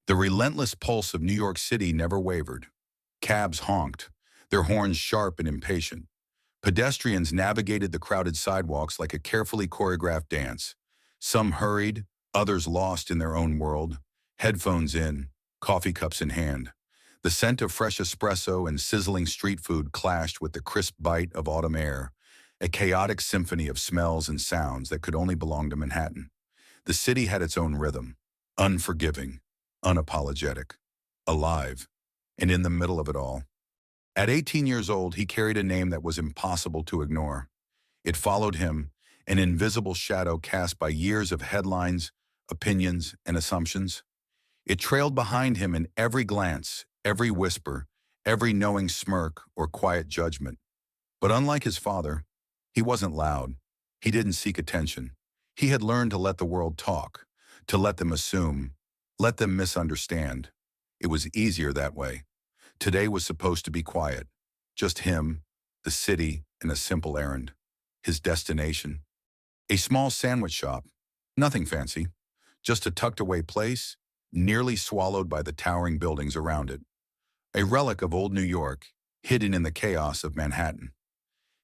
The relentless pulse of New York City never wavered. Cabs honked, their horns sharp and impatient. Pedestrians navigated the crowded sidewalks like a carefully choreographed dance. Some hurried, others lost in their own world, headphones in, coffee cups in hand. The scent of fresh espresso and sizzling street food clashed with the crisp bite of autumn air, a chaotic symphony of smells and sounds that could only belong to Manhattan. The city had its own rhythm, unforgiving, unapologetic, alive, and in the middle of it all. At 18 years old, he carried a name that was impossible to ignore. It followed him, an invisible shadow cast by years of headlines, opinions, and assumptions. It trailed behind him in every glance, every whisper, every knowing smirk or quiet judgment. But unlike his father, he wasn't loud. He didn't seek attention. He had learned to let the world talk, to let them assume, let them misunderstand. It was easier that way. Today was supposed to be quiet. Just him, the city, and a simple errand. His destination. A small sandwich shop. Nothing fancy. Just a tucked-away place, nearly swallowed by the towering buildings around it. A relic of old New York, hidden in the chaos of Manhattan.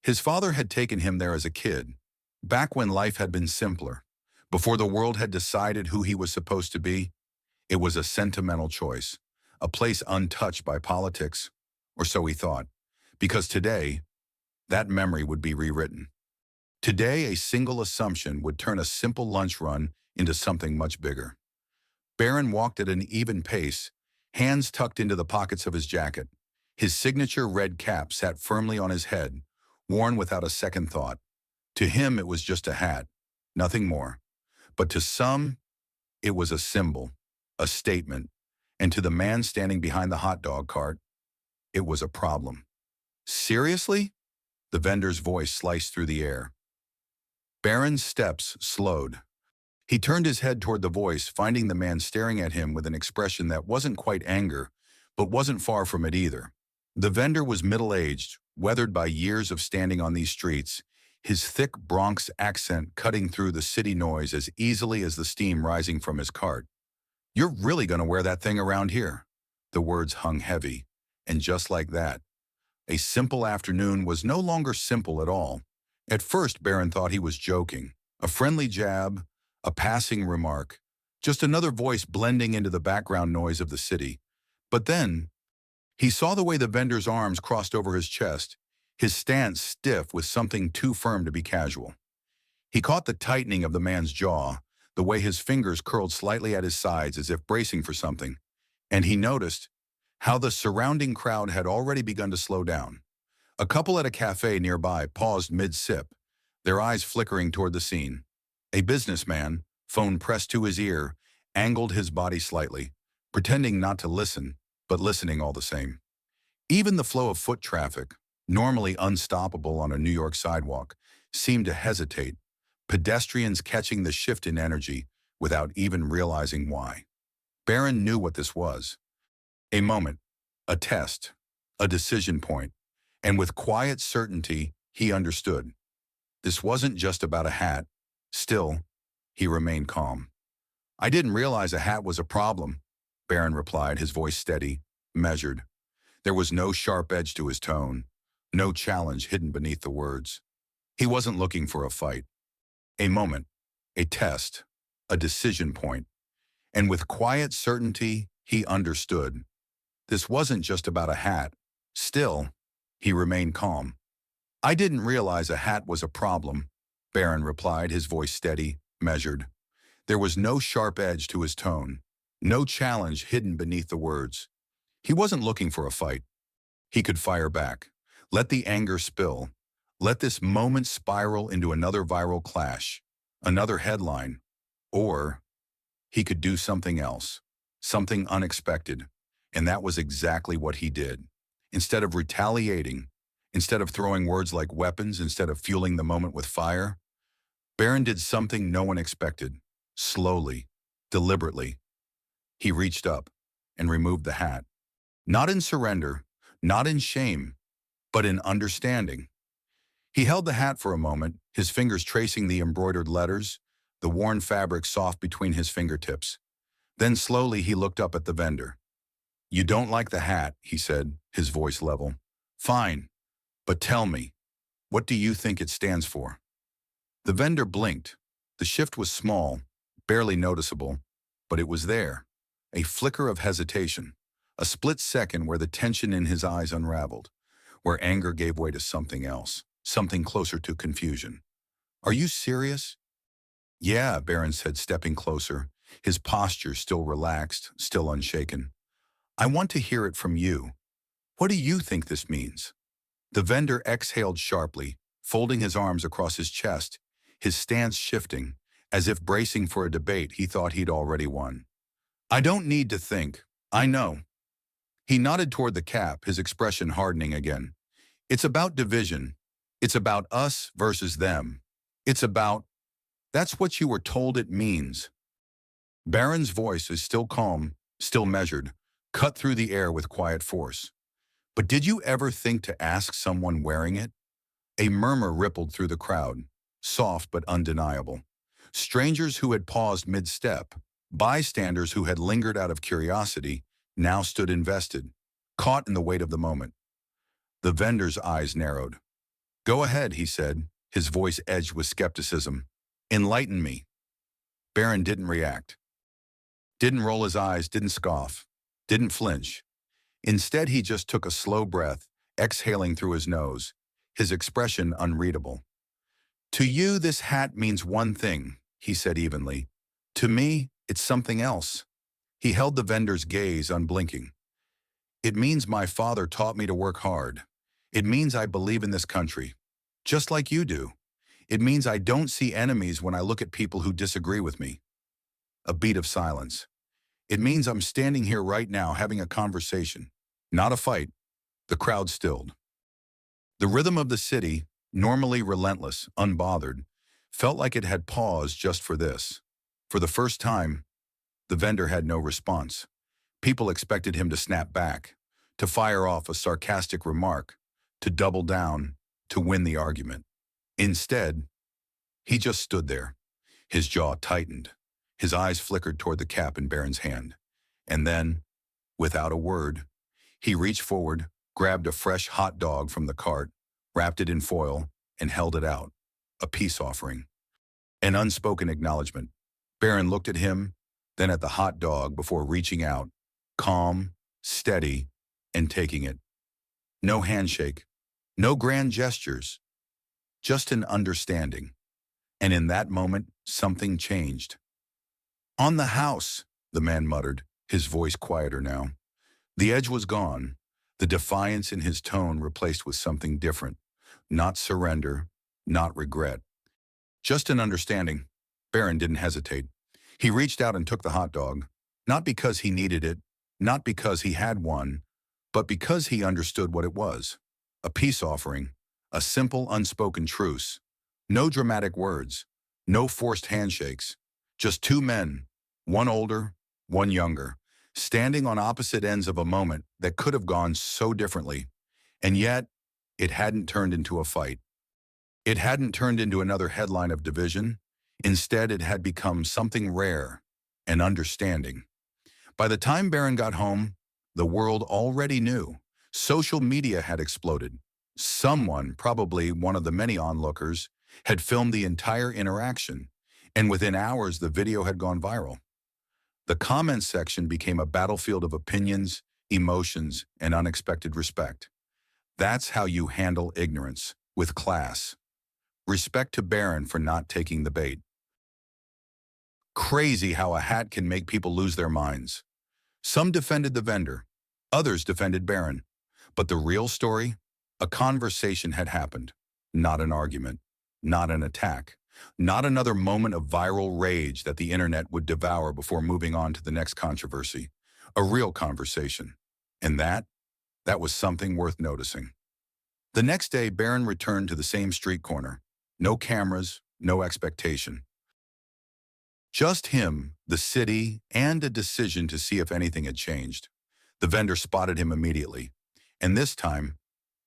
His father had taken him there as a kid, back when life had been simpler, before the world had decided who he was supposed to be. It was a sentimental choice, a place untouched by politics, or so he thought, because today, that memory would be rewritten. Today, a single assumption would turn a simple lunch run into something much bigger. Barron walked at an even pace, hands tucked into the pockets of his jacket. His signature red cap sat firmly on his head, worn without a second thought. To him, it was just a hat, nothing more. But to some, it was a symbol, a statement, and to the man standing behind the hot dog cart, it was a problem. Seriously? The vendor's voice sliced through the air. Barron's steps slowed. He turned his head toward the voice, finding the man staring at him with an expression that wasn't quite anger, but wasn't far from it either. The vendor was middle-aged, weathered by years of standing on these streets, his thick Bronx accent cutting through the city noise as easily as the steam rising from his cart. "You're really going to wear that thing around here?" The words hung heavy, and just like that, a simple afternoon was no longer simple at all. At first, Barron thought he was joking, a friendly jab, a passing remark, just another voice blending into the background noise of the city. But then, he saw the way the vendor's arms crossed over his chest, his stance stiff with something too firm to be casual. He caught the tightening of the man's jaw, the way his fingers curled slightly at his sides as if bracing for something, and he noticed how the surrounding crowd had already begun to slow down. A couple at a cafe nearby paused mid-sip, their eyes flickering toward the scene. A businessman, phone pressed to his ear, angled his body slightly, pretending not to listen, but listening all the same. Even the flow of foot traffic, normally unstoppable on a New York sidewalk, seemed to hesitate, pedestrians catching the shift in energy without even realizing why. Barron knew what this was. A moment, a test, a decision point, and with quiet certainty, he understood. This wasn't just about a hat. Still, he remained calm. "I didn't realize a hat was a problem," Barron replied, his voice steady, measured. There was no sharp edge to his tone, no challenge hidden beneath the words. He wasn't looking for a fight. A moment, a test, a decision point, and with quiet certainty, he understood. This wasn't just about a hat. Still, he remained calm. "I didn't realize a hat was a problem," Barron replied, his voice steady, measured. There was no sharp edge to his tone, no challenge hidden beneath the words. He wasn't looking for a fight. He could fire back, let the anger spill, let this moment spiral into another viral clash, another headline, or he could do something else, something unexpected, and that was exactly what he did. Instead of retaliating, instead of throwing words like weapons, instead of fueling the moment with fire, Barron did something no one expected. Slowly, deliberately, he reached up and removed the hat. Not in surrender, not in shame, but in understanding. He held the hat for a moment, his fingers tracing the embroidered letters, the worn fabric soft between his fingertips. Then slowly he looked up at the vendor. "You don't like the hat," he said, his voice level. "Fine, but tell me, what do you think it stands for?" The vendor blinked. The shift was small, barely noticeable, but it was there. A flicker of hesitation, a split second where the tension in his eyes unraveled, where anger gave way to something else, something closer to confusion. "Are you serious?" "Yeah," Barron said, stepping closer, his posture still relaxed, still unshaken. "I want to hear it from you. What do you think this means?" The vendor exhaled sharply, folding his arms across his chest, his stance shifting, as if bracing for a debate he thought he'd already won. "I don't need to think. I know." He nodded toward the cap, his expression hardening again. "It's about division. It's about us versus them. It's about, that's what you were told it means." Barron's voice is still calm, still measured, cut through the air with quiet force. "But did you ever think to ask someone wearing it?" A murmur rippled through the crowd, soft but undeniable. Strangers who had paused mid-step, bystanders who had lingered out of curiosity, now stood invested, caught in the weight of the moment. The vendor's eyes narrowed. "Go ahead," he said, his voice edged with skepticism. "Enlighten me." Barron didn't react. Didn't roll his eyes, didn't scoff, didn't flinch. Instead, he just took a slow breath, exhaling through his nose, his expression unreadable. "To you, this hat means one thing," he said evenly. "To me, it's something else." He held the vendor's gaze unblinking. "It means my father taught me to work hard. It means I believe in this country, just like you do. It means I don't see enemies when I look at people who disagree with me." A beat of silence. "It means I'm standing here right now having a conversation, not a fight." The crowd stilled. The rhythm of the city, normally relentless, unbothered, felt like it had paused just for this. For the first time, the vendor had no response. People expected him to snap back, to fire off a sarcastic remark, to double down, to win the argument. Instead, he just stood there. His jaw tightened. His eyes flickered toward the cap in Barron's hand. And then, without a word, he reached forward, grabbed a fresh hot dog from the cart, wrapped it in foil, and held it out. A peace offering. An unspoken acknowledgement. Barron looked at him, then at the hot dog before reaching out, calm, steady, and taking it. No handshake, no grand gestures, just an understanding. And in that moment, something changed. "On the house," the man muttered, his voice quieter now. The edge was gone, the defiance in his tone replaced with something different. Not surrender, not regret. Just an understanding. Barron didn't hesitate. He reached out and took the hot dog, not because he needed it, not because he had one, but because he understood what it was. A peace offering, a simple unspoken truce. No dramatic words, no forced handshakes. Just two men, one older, one younger, standing on opposite ends of a moment that could have gone so differently. And yet, it hadn't turned into a fight. It hadn't turned into another headline of division. Instead, it had become something rare, an understanding. By the time Barron got home, the world already knew. Social media had exploded. Someone, probably one of the many onlookers, had filmed the entire interaction, and within hours the video had gone viral. The comments section became a battlefield of opinions, emotions, and unexpected respect. That's how you handle ignorance, with class. Respect to Barron for not taking the bait. Crazy how a hat can make people lose their minds. Some defended the vendor, others defended Barron. But the real story? A conversation had happened, not an argument, not an attack, not another moment of viral rage that the internet would devour before moving on to the next controversy. A real conversation. And that was something worth noticing. The next day, Barron returned to the same street corner. No cameras, no expectation. Just him, the city, and a decision to see if anything had changed. The vendor spotted him immediately. And this time,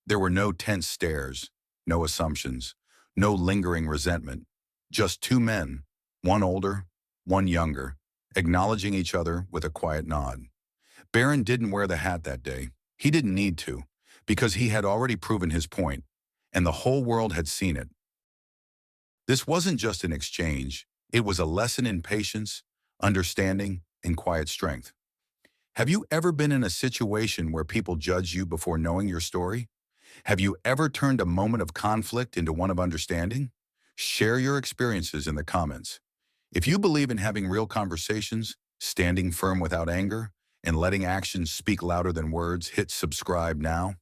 there were no tense stares, no assumptions, no lingering resentment. Just two men, one older, one younger, acknowledging each other with a quiet nod. Barron didn't wear the hat that day. He didn't need to, because he had already proven his point, and the whole world had seen it. This wasn't just an exchange. It was a lesson in patience, understanding, and quiet strength. Have you ever been in a situation where people judge you before knowing your story? Have you ever turned a moment of conflict into one of understanding? Share your experiences in the comments. If you believe in having real conversations, standing firm without anger, and letting actions speak louder than words, hit subscribe now.